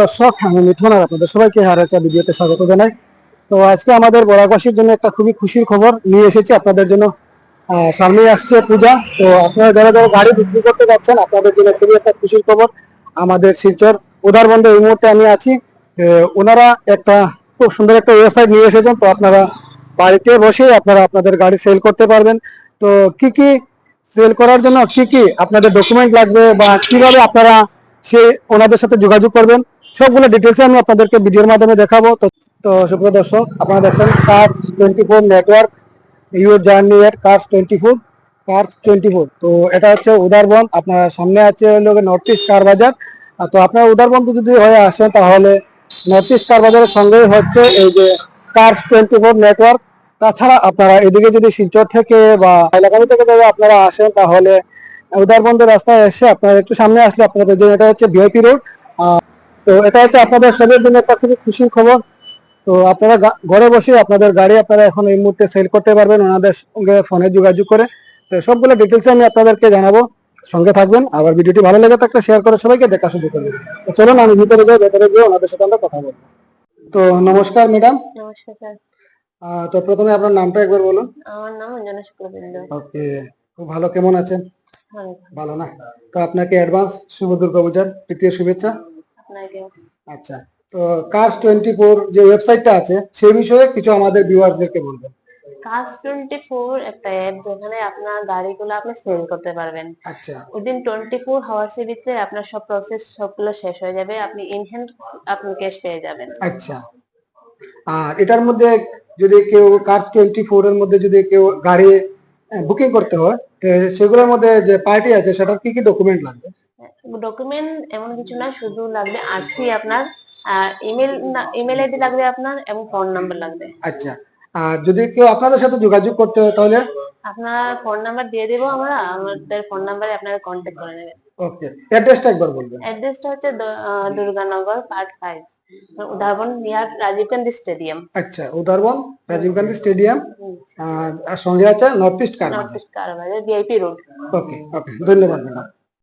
দর্শক, আমি মিঠুন আর আপনাদের সবাইকে আর একটা ভিডিওতে স্বাগত জানাই। তো আজকে আমাদের বরাকবাসীর জন্য একটা খুবই খুশির খবর নিয়ে এসেছি আপনাদের জন্য। সামনে আসছে পূজা, তো আপনারা যারা যারা গাড়ি বিক্রি করতে যাচ্ছেন আপনাদের জন্য খুবই একটা খুশির খবর। আমাদের শিলচর উদারবন্দে এই মুহূর্তে আমি আছি। ওনারা একটা খুব সুন্দর একটা ওয়েবসাইট নিয়ে এসেছেন, তো আপনারা বাড়িতে বসে আপনারা আপনাদের গাড়ি সেল করতে পারবেন। তো কি কি সেল করার জন্য কি কি আপনাদের ডকুমেন্ট লাগবে বা কিভাবে আপনারা সে ওনাদের সাথে যোগাযোগ করবেন, সবগুলো ডিটেলসে আমি আপনাদেরকে ভিডিওর মাধ্যমে দেখাবো। তো তো সুপ্রিয় দর্শক, আপনারা দেখছেন Cars 24 network, your journey at Cars 24। তো এটা হচ্ছে উদারবন, আপনার সামনে আছে নর্থ ইস্ট কার বাজার। তো আপনারা উদারবন যদি হয়ে আসেন তাহলে নর্থ ইস্ট কার বাজারের সঙ্গেই হচ্ছে এই যে কার্স 24 নেটওয়ার্ক। তাছাড়া আপনারা এদিকে যদি শিলচর থেকে বা হাইলাকান্দি থেকে যদি আপনারা আসেন তাহলে উদারবন্দের রাস্তায় এসে আপনারা একটু সামনে আসলে আপনাদের যে এটা হচ্ছে ভিআইপি রোড। তো এটা হচ্ছে আপনাদের সবের জন্য একটা খুবই খুশির খবর। তো আপনারা ঘরে বসে আপনাদের গাড়ি আপনারা এখন এই মুহূর্তে সেল করতে পারবেন ওনাদের সঙ্গে ফোনে যোগাযোগ করে। তো সবগুলো ডিটেলস আমি আপনাদেরকে জানাবো, সঙ্গে থাকবেন। আবার ভিডিওটি ভালো লেগে থাকলে শেয়ার করে সবাইকে দেখা শুরু করবেন। তো চলুন আমি ভিতরে যাই, ভেতরে গিয়ে ওনাদের সাথে আমরা কথা বলবো। তো নমস্কার ম্যাডাম। নমস্কার স্যার। তো প্রথমে আপনার নামটা একবার বলুন। আমার নাম অঞ্জনা শুক্লবৈদ্য। ওকে, খুব ভালো। কেমন আছেন? অনেক ভালো না? তো আপনাকে অ্যাডভান্স শুভ দুর্গা পূজার তৃতীয় শুভেচ্ছা। আপনাকে। আচ্ছা, তো কার্স 24 যে ওয়েবসাইটটা আছে সেই বিষয়ে কিছু আমাদের ভিউয়ারদেরকে বলবেন। কার্স 24 একটা অ্যাপ যেখানে আপনার গাড়িগুলো আপনি সেল করতে পারবেন। আচ্ছা উইদিন 24 আওয়ার্স এর ভিতরে আপনার সব প্রসেস সবগুলো শেষ হয়ে যাবে, আপনি ইন হ্যান্ড আপনি ক্যাশ পেয়ে যাবেন। আচ্ছা, আর এটার মধ্যে যদি কেউ কার্স 24 এর মধ্যে যদি কেউ গাড়ি বুকিং করতে হয়, তো সেগুলোর মধ্যে যে পার্টি আছে সেটার কি কি ডকুমেন্ট লাগবে? ডকুমেন্ট এমন কিছু না, শুধু লাগবে আরসি আপনার, আর ইমেল আইডি লাগবে আপনার, এবং ফোন নাম্বার লাগবে। আচ্ছা, আর যদি কেউ আপনাদের সাথে যোগাযোগ করতে হয় তাহলে? আপনার ফোন নাম্বার দিয়ে দেবো আমরা, আমাদের ফোন নাম্বারে আপনারা কন্ট্যাক্ট করে নেবেন। ওকে, অ্যাড্রেসটা একবার বলবেন। অ্যাড্রেসটা হচ্ছে দুর্গানগর পার্ট 5, উদাহরণ নিয়ার রাজীব গান্ধী স্টেডিয়াম। আচ্ছা, উদারবন রাজীব গান্ধী স্টেডিয়াম, আর সঙ্গে আছে নর্থ ইস্ট কার নর্থ বাজার। ইস্ট কারবারে ভিআইপি রোড। ওকে ওকে, ধন্যবাদ ম্যাডাম।